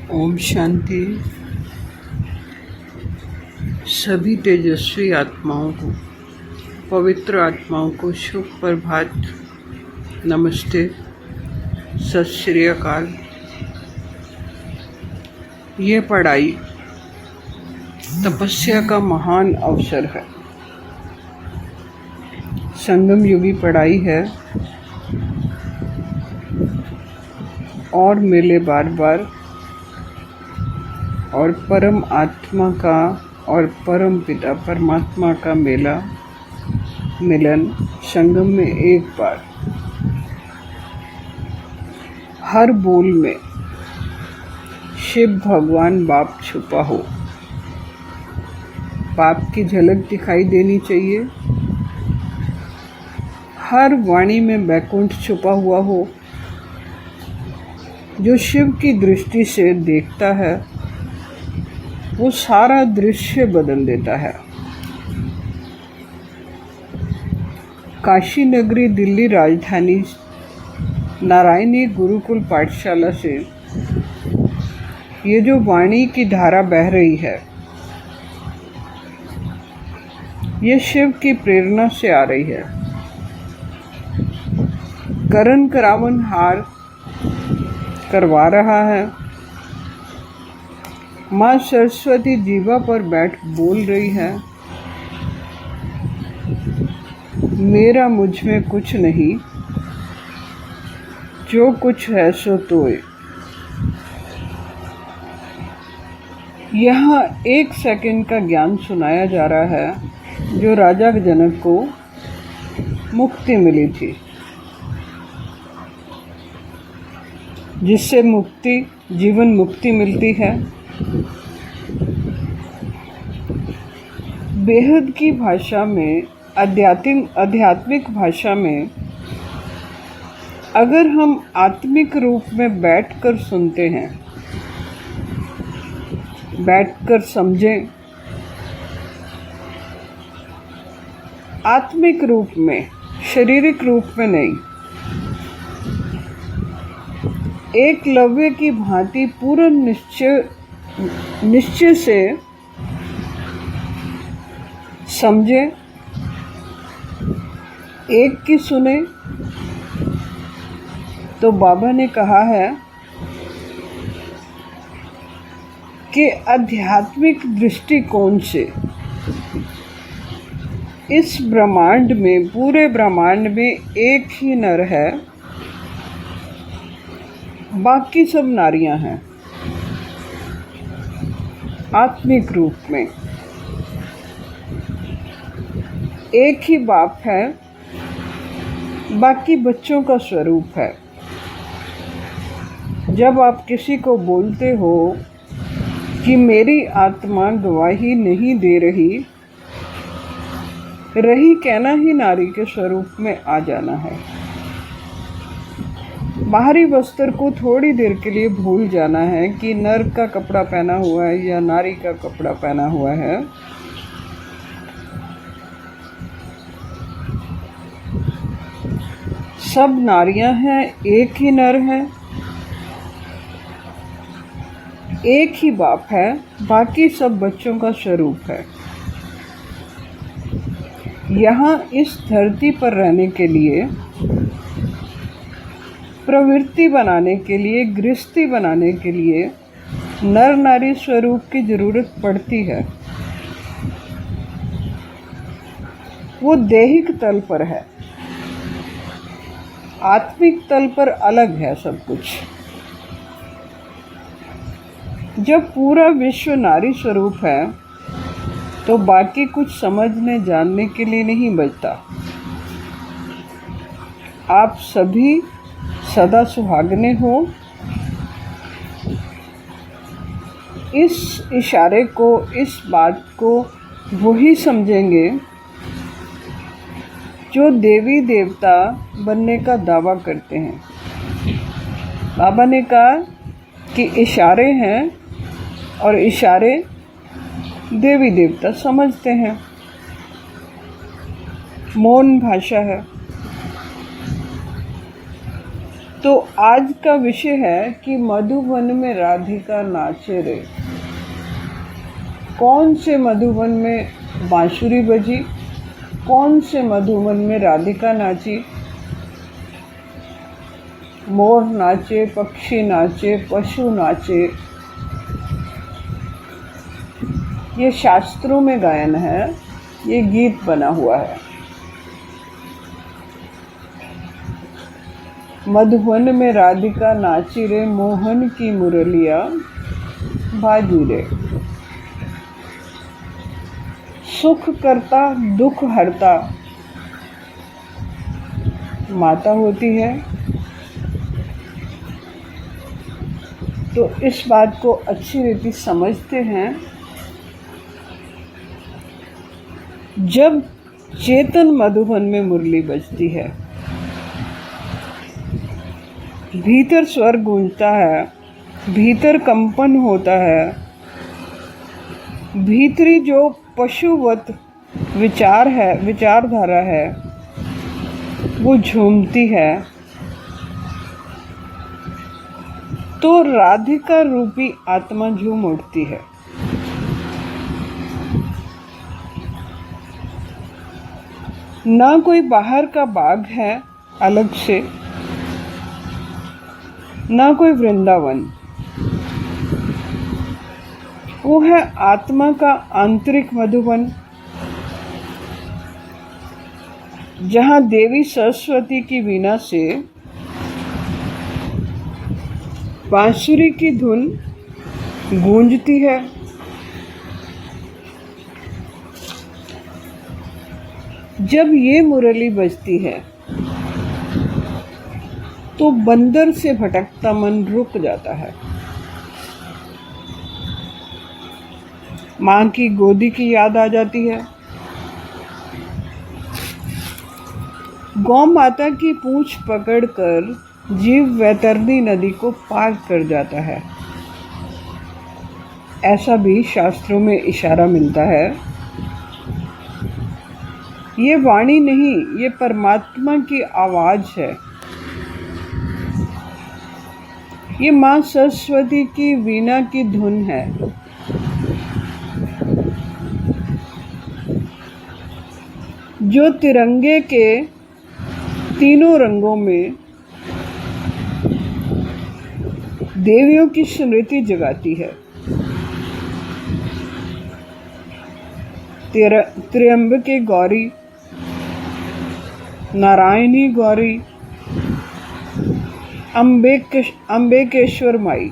ओम शांति। सभी तेजस्वी आत्माओं को, पवित्र आत्माओं को शुभ प्रभात, नमस्ते, सत श्री अकाल। ये पढ़ाई तपस्या का महान अवसर है। संगम युगी पढ़ाई है और मिले बार बार, और परम आत्मा का और परम पिता परमात्मा का मिलन संगम में एक बार। हर बोल में शिव भगवान बाप छुपा हो, बाप की झलक दिखाई देनी चाहिए। हर वाणी में वैकुंठ छुपा हुआ हो, जो शिव की दृष्टि से देखता है वो सारा दृश्य बदल देता है। काशी नगरी दिल्ली राजधानी नारायणी गुरुकुल पाठशाला से ये जो वाणी की धारा बह रही है, ये शिव की प्रेरणा से आ रही है। करण करावन हार करवा रहा है। माँ सरस्वती जीवा पर बैठ बोल रही है, मेरा मुझ में कुछ नहीं, जो कुछ है सो तोय। यहाँ 1 सेकंड का ज्ञान सुनाया जा रहा है, जो राजा जनक को मुक्ति मिली थी, जिससे जीवन मुक्ति मिलती है। बेहद की भाषा में, आध्यात्मिक भाषा में, अगर हम आत्मिक रूप में बैठकर सुनते हैं, बैठकर समझें, आत्मिक रूप में, शारीरिक रूप में नहीं, एकलव्य की भांति पूर्ण निश्चय से समझे, एक की सुने, तो बाबा ने कहा है कि आध्यात्मिक दृष्टिकोण से इस ब्रह्मांड में, पूरे ब्रह्मांड में एक ही नर है, बाकी सब नारियां हैं। आत्मिक रूप में एक ही बाप है, बाकी बच्चों का स्वरूप है। जब आप किसी को बोलते हो कि मेरी आत्मा गवाही नहीं दे रही, कहना ही नारी के स्वरूप में आ जाना है। बाहरी वस्त्र को थोड़ी देर के लिए भूल जाना है कि नर का कपड़ा पहना हुआ है या नारी का कपड़ा पहना हुआ है। सब नारियां हैं, एक ही नर है, एक ही बाप है, बाकी सब बच्चों का स्वरूप है। यहाँ इस धरती पर रहने के लिए, प्रवृत्ति बनाने के लिए, गृहस्थी बनाने के लिए नर नारी स्वरूप की जरूरत पड़ती है। वो दैहिक तल पर है, आत्मिक तल पर अलग है सब कुछ। जब पूरा विश्व नारी स्वरूप है तो बाकी कुछ समझने जानने के लिए नहीं बचता। आप सभी सदा सुहागने हो। इस इशारे को, इस बात को वही समझेंगे जो देवी देवता बनने का दावा करते हैं। बाबा ने कहा कि इशारे हैं और इशारे देवी देवता समझते हैं। मौन भाषा है। तो आज का विषय है कि मधुबन में राधिका नाचे रे। कौन से मधुबन में बांसुरी बजी, कौन से मधुबन में राधिका नाची। मोर नाचे, पक्षी नाचे, पशु नाचे। ये शास्त्रों में गायन है, ये गीत बना हुआ है। मधुबन में राधिका नाची रे, मोहन की मुरलिया बाजू रे। सुख करता दुख हरता माता होती है। तो इस बात को अच्छी रीति समझते हैं। जब चेतन मधुबन में मुरली बजती है, भीतर स्वर गूंजता है, भीतर कंपन होता है, भीतरी जो पशुवत विचार है, विचारधारा है, वो झूमती है, तो राधिका रूपी आत्मा झूम उठती है। ना कोई बाहर का बाग है अलग से, ना कोई वृंदावन। वो है आत्मा का आंतरिक मधुबन, जहाँ देवी सरस्वती की वीणा से बांसुरी की धुन गूंजती है। जब ये मुरली बजती है तो बंदर से भटकता मन रुक जाता है। माँ की गोदी की याद आ जाती है। गौ माता की पूंछ पकड़कर जीव वैतरणी नदी को पार कर जाता है। ऐसा भी शास्त्रों में इशारा मिलता है। ये वाणी नहीं, ये परमात्मा की आवाज है। ये माँ सरस्वती की वीणा की धुन है। जो तिरंगे के तीनों रंगों में देवियों की स्मृति जगाती है। त्र्यंबके गौरी, नारायणी गौरी, अम्बेकेश्वर माई।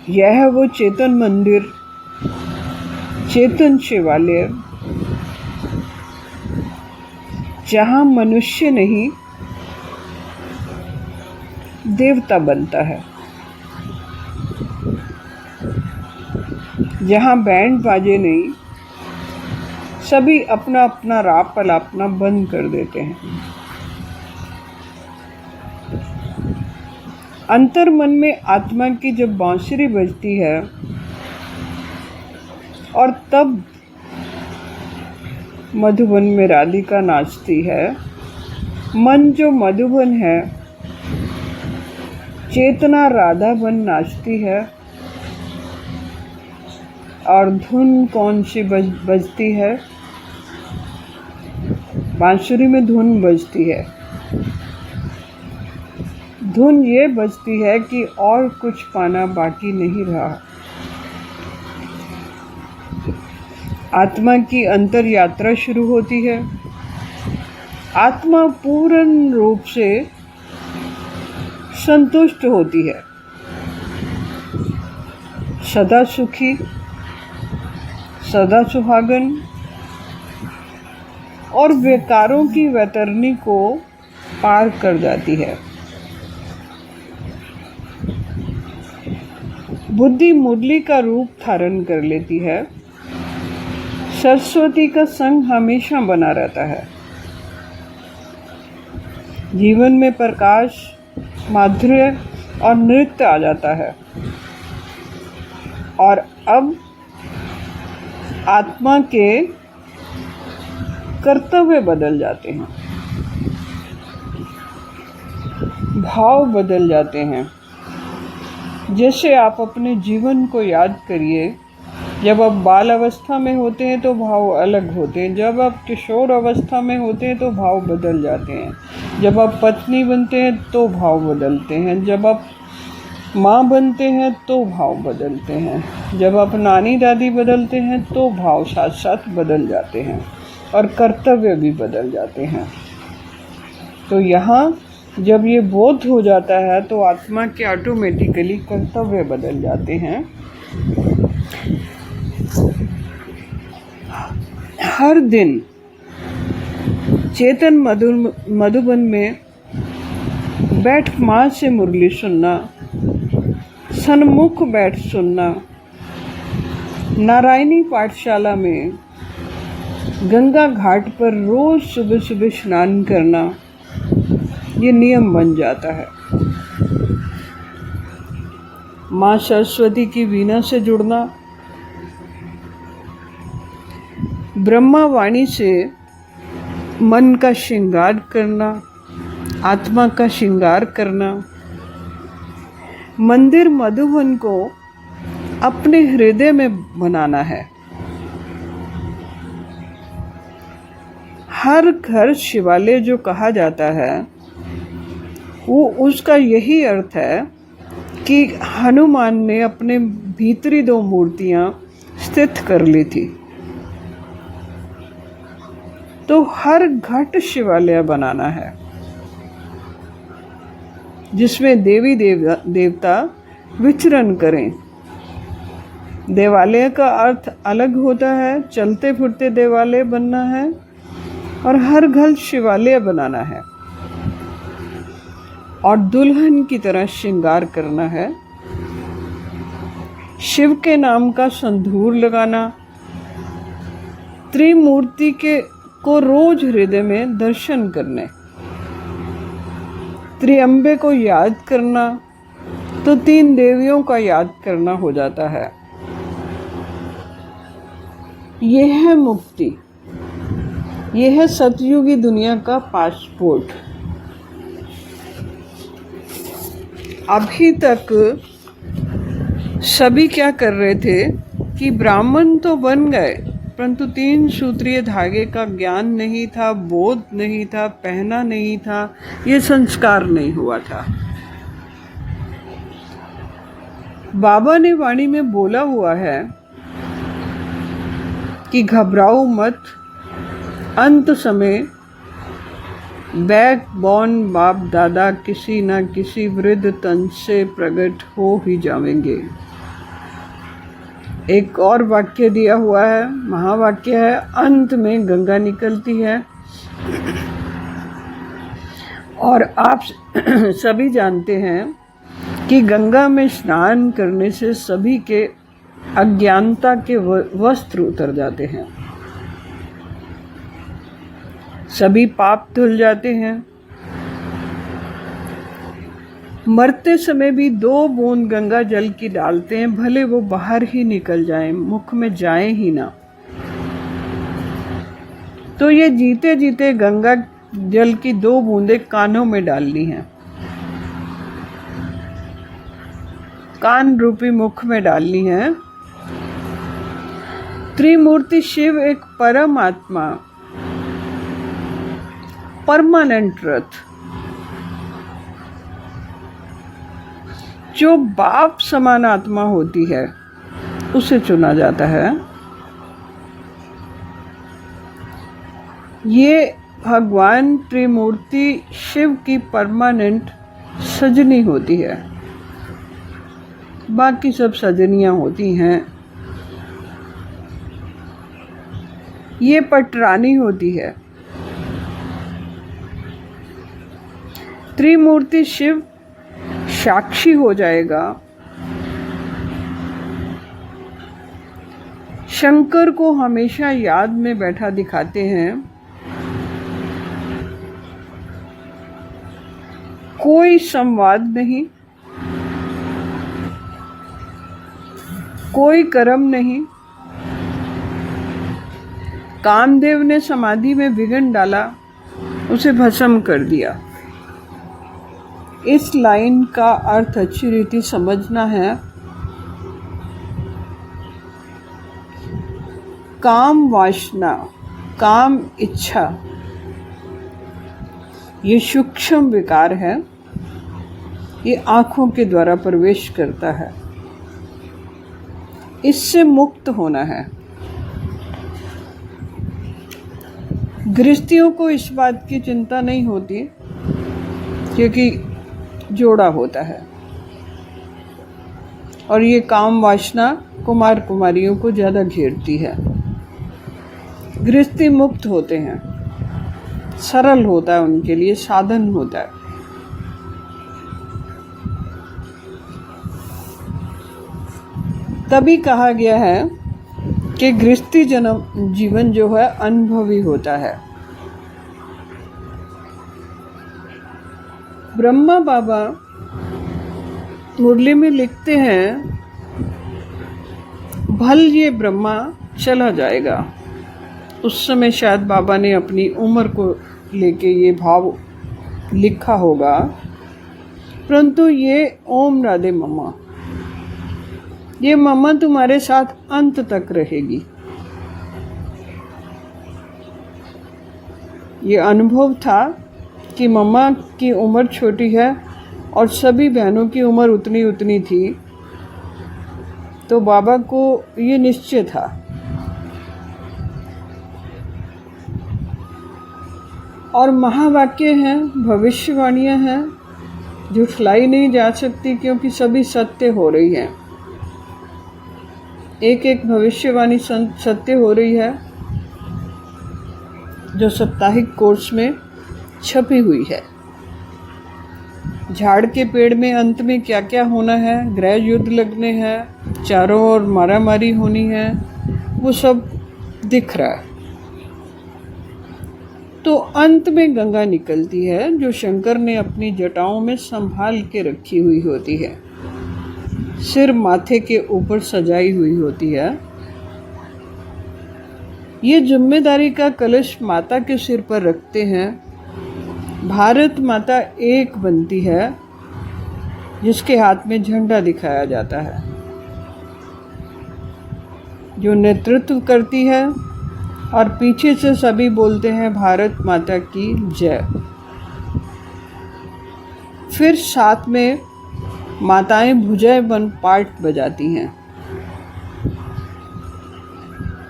यह है वो चेतन मंदिर, चेतन शिवालय, जहाँ मनुष्य नहीं देवता बनता है, जहाँ बैंड बाजे नहीं, सभी अपना अपना राप पलापना बंद कर देते हैं। अंतर मन में आत्मा की जब बांसुरी बजती है और तब मधुबन में राधिका नाचती है। मन जो मधुबन है, चेतना राधा बन नाचती है। और धुन कौन सी बजती है? बांसुरी में धुन बजती है। धुन ये बजती है कि और कुछ पाना बाकी नहीं रहा। आत्मा की अंतर यात्रा शुरू होती है। आत्मा पूर्ण रूप से संतुष्ट होती है, सदा सुखी, सदा सुहागन, और विकारों की वैतरणी को पार कर जाती है। बुद्धि मुरली का रूप धारण कर लेती है। सरस्वती का संग हमेशा बना रहता है। जीवन में प्रकाश, माधुर्य और नृत्य आ जाता है। और अब आत्मा के कर्तव्य बदल जाते हैं, भाव बदल जाते हैं। जैसे आप अपने जीवन को याद करिए, जब आप बाल अवस्था में होते हैं तो भाव अलग होते हैं, जब आप किशोर अवस्था में होते हैं तो भाव बदल जाते हैं, जब आप पत्नी बनते हैं तो भाव बदलते हैं, जब आप माँ बनते हैं तो भाव बदलते हैं, जब आप नानी दादी बदलते हैं तो भाव साथ साथ बदल जाते हैं और कर्तव्य भी बदल जाते हैं। तो यहाँ जब ये बोध हो जाता है तो आत्मा के ऑटोमेटिकली कर्तव्य बदल जाते हैं। हर दिन चेतन मधुबन में बैठ माँ से मुरली सुनना, सन्मुख बैठ सुनना, नारायणी पाठशाला में गंगा घाट पर रोज सुबह सुबह स्नान करना, ये नियम बन जाता है। माँ सरस्वती की वीणा से जुड़ना, ब्रह्मा वाणी से मन का श्रृंगार करना, आत्मा का श्रृंगार करना, मंदिर मधुबन को अपने हृदय में बनाना है। हर घर शिवालय जो कहा जाता है वो उसका यही अर्थ है कि हनुमान ने अपने भीतरी 2 मूर्तियां स्थित कर ली थी। तो हर घट शिवालय बनाना है जिसमें देवी देवता विचरण करें। देवालय का अर्थ अलग होता है, चलते फिरते देवालय बनना है और हर घर शिवालय बनाना है और दुल्हन की तरह श्रृंगार करना है। शिव के नाम का संधूर लगाना, त्रिमूर्ति को रोज हृदय में दर्शन करने, त्रिअंबे को याद करना, तो 3 देवियों का याद करना हो जाता है। यह है मुक्ति, यह है सतयुगी दुनिया का पासपोर्ट। अभी तक सभी क्या कर रहे थे कि ब्राह्मण तो बन गए परंतु 3 सूत्रीय धागे का ज्ञान नहीं था, बोध नहीं था, पहना नहीं था, ये संस्कार नहीं हुआ था। बाबा ने वाणी में बोला हुआ है कि घबराओ मत, अंत समय बैक बॉर्न बाप दादा किसी न किसी वृद्ध तन से प्रकट हो ही जाएंगे। एक और वाक्य दिया हुआ है, महावाक्य है, अंत में गंगा निकलती है। और आप सभी जानते हैं कि गंगा में स्नान करने से सभी के अज्ञानता के वस्त्र उतर जाते हैं, सभी पाप धुल जाते हैं। मरते समय भी 2 बूंद गंगा जल की डालते हैं, भले वो बाहर ही निकल जाएं, मुख में जाएं ही ना। तो ये जीते जीते गंगा जल की 2 बूंदें कानों में डालनी हैं, कान रूपी मुख में डालनी है। त्रिमूर्ति शिव एक परम आत्मा, परमानेंट रथ, जो बाप समान आत्मा होती है उसे चुना जाता है। ये भगवान त्रिमूर्ति शिव की परमानेंट सजनी होती है, बाकी सब सजनियां होती हैं। ये पटरानी होती है। त्रिमूर्ति शिव साक्षी हो जाएगा। शंकर को हमेशा याद में बैठा दिखाते हैं। कोई संवाद नहीं, कोई कर्म नहीं, कामदेव ने समाधि में विघ्न डाला, उसे भस्म कर दिया। इस लाइन का अर्थ अच्छी रीति समझना है। काम वासना, काम इच्छा, ये सूक्ष्म विकार है। ये आँखों के द्वारा प्रवेश करता है। इससे मुक्त होना है। गृहस्थियों को इस बात की चिंता नहीं होती क्योंकि जोड़ा होता है, और ये काम वासना कुमार कुमारियों को ज़्यादा घेरती है। गृहस्थी मुक्त होते हैं, सरल होता है, उनके लिए साधन होता है। तभी कहा गया है कि गृहस्थी जीवन जो है अनुभवी होता है। ब्रह्मा बाबा मुरली में लिखते हैं, भल ये ब्रह्मा चला जाएगा। उस समय शायद बाबा ने अपनी उम्र को लेके ये भाव लिखा होगा, परंतु ये ओम राधे मम्मा, ये मम्मा तुम्हारे साथ अंत तक रहेगी। ये अनुभव था कि मम्मा की उम्र छोटी है और सभी बहनों की उम्र उतनी उतनी थी, तो बाबा को ये निश्चय था। और महावाक्य हैं, भविष्यवाणियां हैं, झुठलाई नहीं जा सकती क्योंकि सभी सत्य हो रही हैं। एक एक भविष्यवाणी सत्य हो रही है जो साप्ताहिक कोर्स में छपी हुई है। झाड़ के पेड़ में अंत में क्या क्या होना है, गृह युद्ध लगने हैं, चारों ओर मारामारी होनी है, वो सब दिख रहा है। तो अंत में गंगा निकलती है जो शंकर ने अपनी जटाओं में संभाल के रखी हुई होती है, सिर माथे के ऊपर सजाई हुई होती है। ये जिम्मेदारी का कलश माता के सिर पर रखते हैं। भारत माता एक बनती है, जिसके हाथ में झंडा दिखाया जाता है, जो नेतृत्व करती है, और पीछे से सभी बोलते हैं भारत माता की जय। फिर साथ में माताएं भुजय बन पाठ बजाती हैं,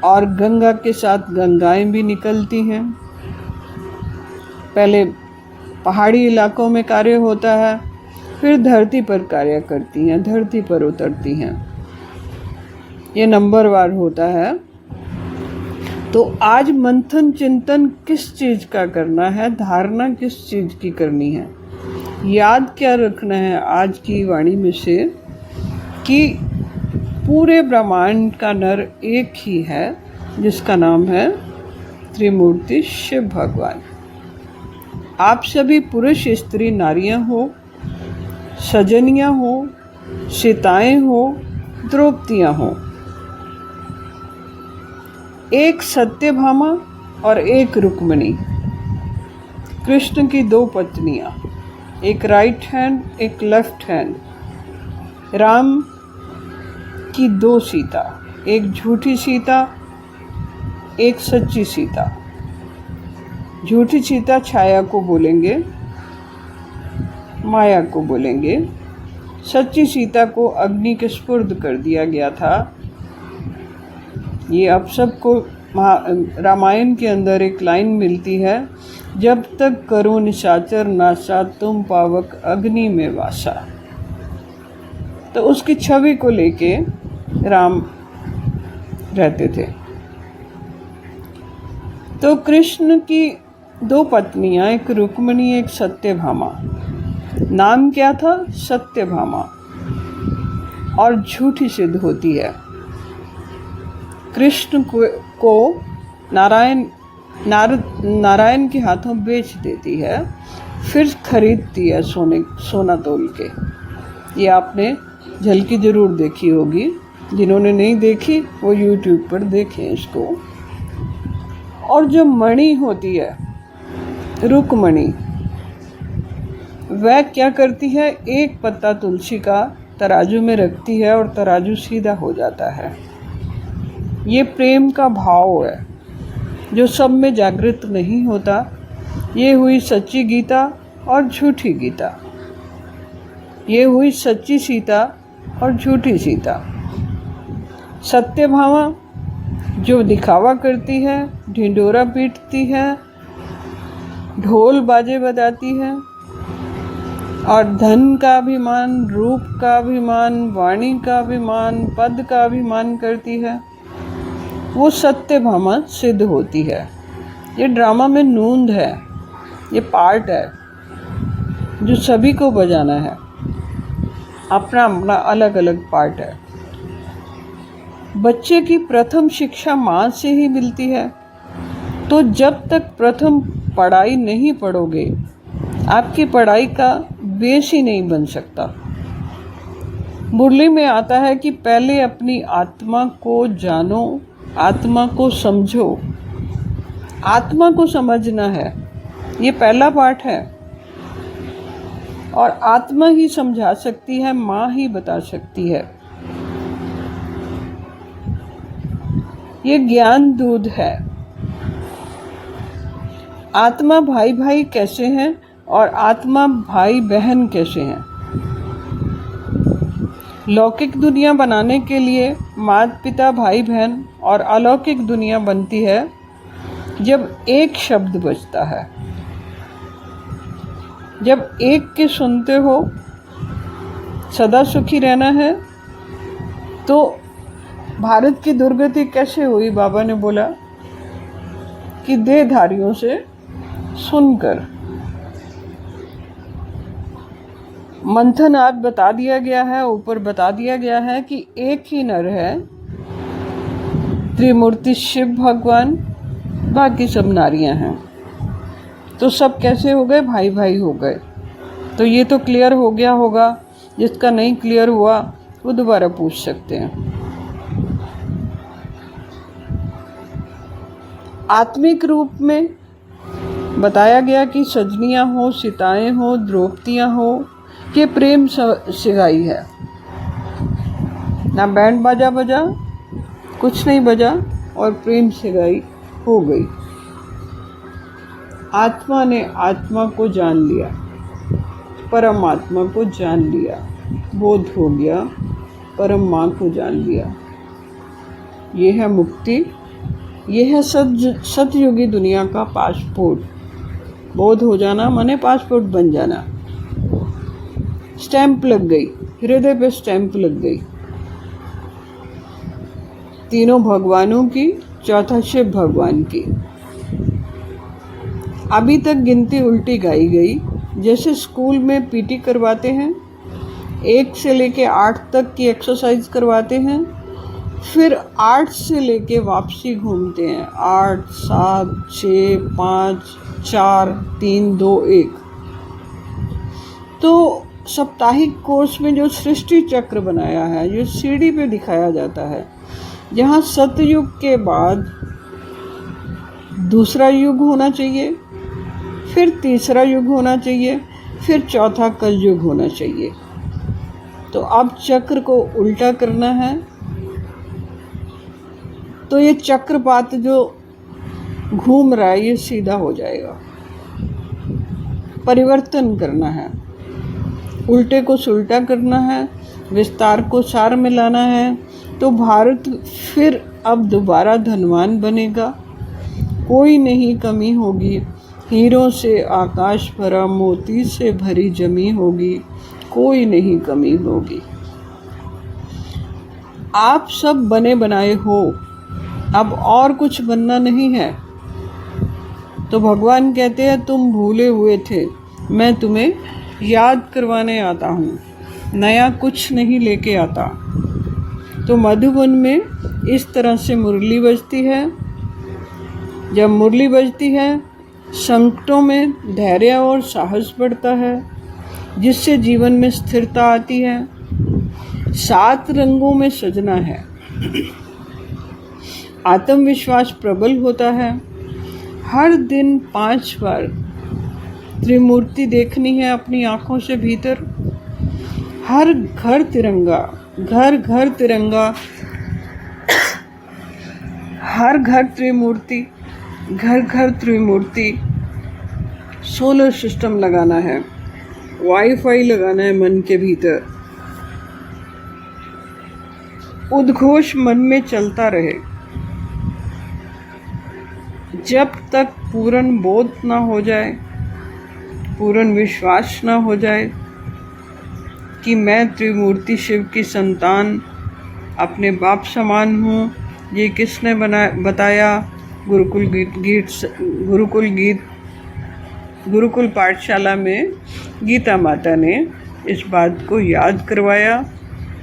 और गंगा के साथ गंगाएं भी निकलती हैं। पहले पहाड़ी इलाकों में कार्य होता है, फिर धरती पर कार्य करती हैं, धरती पर उतरती हैं। ये नंबरवार होता है। तो आज मंथन चिंतन किस चीज़ का करना है, धारणा किस चीज़ की करनी है, याद क्या रखना है आज की वाणी में से, कि पूरे ब्रह्मांड का नर एक ही है जिसका नाम है त्रिमूर्ति शिव भगवान। आप सभी पुरुष स्त्री नारियां हो, सजनियां हो, सीताएं हो, द्रौपदियां हो, एक सत्यभामा और एक रुक्मिणी, कृष्ण की दो पत्नियां, एक राइट हैंड एक लेफ्ट हैंड, राम की दो सीता, एक झूठी सीता एक सच्ची सीता। झूठी सीता छाया को बोलेंगे, माया को बोलेंगे। सच्ची सीता को अग्नि के स्पुर्द कर दिया गया था। ये आप सबको रामायण के अंदर एक लाइन मिलती है, जब तक करो निशाचर नासा तुम पावक अग्नि में वासा। तो उसकी छवि को लेके राम रहते थे। तो कृष्ण की दो पत्नियां, एक रुक्मिणी एक सत्यभामा। नाम क्या था? सत्यभामा, और झूठी सिद्ध होती है। कृष्ण को नारायण के हाथों बेच देती है, फिर खरीदती है सोना तोल के। ये आपने झलकी ज़रूर देखी होगी, जिन्होंने नहीं देखी वो YouTube पर देखें इसको। और जो मणि होती है, रुक्मणी, वह क्या करती है, एक पत्ता तुलसी का तराजू में रखती है और तराजू सीधा हो जाता है। ये प्रेम का भाव है जो सब में जागृत नहीं होता। ये हुई सच्ची गीता और झूठी गीता, ये हुई सच्ची सीता और झूठी सीता। सत्यभामा जो दिखावा करती है, ढिंढोरा पीटती है, ढोल बाजे बजाती है और धन का अभिमान, रूप का अभिमान, वाणी का अभिमान, पद का अभिमान करती है, वो सत्यभामा सिद्ध होती है। ये ड्रामा में नूंद है, ये पार्ट है जो सभी को बजाना है, अपना अपना अलग अलग पार्ट है। बच्चे की प्रथम शिक्षा माँ से ही मिलती है, तो जब तक प्रथम पढ़ाई नहीं पढ़ोगे, आपकी पढ़ाई का बेस ही नहीं बन सकता। मुरली में आता है कि पहले अपनी आत्मा को जानो, आत्मा को समझो। आत्मा को समझना है, ये पहला पाठ है। और आत्मा ही समझा सकती है, माँ ही बता सकती है। ये ज्ञान दूध है। आत्मा भाई भाई कैसे हैं और आत्मा भाई बहन कैसे हैं। लौकिक दुनिया बनाने के लिए माता पिता भाई बहन और अलौकिक दुनिया बनती है जब एक शब्द बजता है। जब एक के सुनते हो, सदा सुखी रहना है, तो भारत की दुर्गति कैसे हुई? बाबा ने बोला कि देहधारियों से सुनकर। मंथन आज बता दिया गया है, ऊपर बता दिया गया है कि एक ही नर है, त्रिमूर्ति शिव भगवान, बाकी सब नारियां हैं। तो सब कैसे हो गए? भाई भाई हो गए। तो ये तो क्लियर हो गया होगा। जिसका नहीं क्लियर हुआ वो दोबारा पूछ सकते हैं। आत्मिक रूप में बताया गया कि सजनियां हो, सीताएं हो, द्रौपदियां हो, ये प्रेम सिगाई है। ना बैंड बाजा बजा, कुछ नहीं बजा और प्रेम सिगाई हो गई। आत्मा ने आत्मा को जान लिया, परमात्मा को जान लिया, बोध हो गया, परम माँ को जान लिया। ये है मुक्ति, ये है सतयुगी दुनिया का पासपोर्ट। बोध हो जाना माने पासपोर्ट बन जाना। स्टैंप लग गई, हृदय पे स्टैंप लग गई। तीनों भगवानों की, चौथा शिव भगवान की। अभी तक गिनती उल्टी गाई गई। जैसे स्कूल में पीटी करवाते हैं, 1 से लेके 8 तक की एक्सरसाइज करवाते हैं, फिर 8 से लेके वापसी घूमते हैं। 8, 7, 6, 5, 4, 3, 2, 1। तो साप्ताहिक कोर्स में जो सृष्टि चक्र बनाया है, जो सीढ़ी पे दिखाया जाता है, जहाँ सतयुग के बाद दूसरा युग होना चाहिए, फिर तीसरा युग होना चाहिए, फिर चौथा कलयुग होना चाहिए। तो अब चक्र को उल्टा करना है। तो ये चक्रपात जो घूम रहा है, ये सीधा हो जाएगा। परिवर्तन करना है, उल्टे को सुलटा करना है, विस्तार को सार में लाना है। तो भारत फिर अब दोबारा धनवान बनेगा, कोई नहीं कमी होगी। हीरों से आकाश भरा, मोती से भरी जमी होगी, कोई नहीं कमी होगी। आप सब बने बनाए हो, अब और कुछ बनना नहीं है। तो भगवान कहते हैं तुम भूले हुए थे, मैं तुम्हें याद करवाने आता हूँ, नया कुछ नहीं लेके आता। तो मधुबन में इस तरह से मुरली बजती है। जब मुरली बजती है, संकटों में धैर्य और साहस बढ़ता है, जिससे जीवन में स्थिरता आती है। 7 रंगों में सजना है, आत्मविश्वास प्रबल होता है, हर दिन 5 बार त्रिमूर्ति देखनी है अपनी आँखों से भीतर। हर घर तिरंगा, घर घर तिरंगा, हर घर त्रिमूर्ति, घर घर त्रिमूर्ति। सोलर सिस्टम लगाना है, वाईफाई लगाना है मन के भीतर। उद्घोष मन में चलता रहे जब तक पूर्ण बोध ना हो जाए, पूर्ण विश्वास ना हो जाए कि मैं त्रिमूर्ति शिव की संतान, अपने बाप समान हूँ। ये किसने बताया? गुरुकुल पाठशाला में गीता माता ने इस बात को याद करवाया।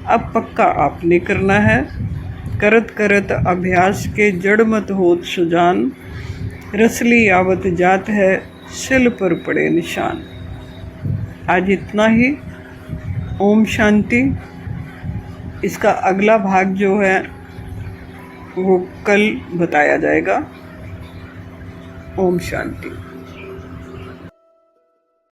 अब पक्का आपने करना है। करत करत अभ्यास के जड़ मत होत सुजान, रसली आवत जात है सिल पर पड़े निशान। आज इतना ही। ओम शांति। इसका अगला भाग जो है वो कल बताया जाएगा। ओम शांति।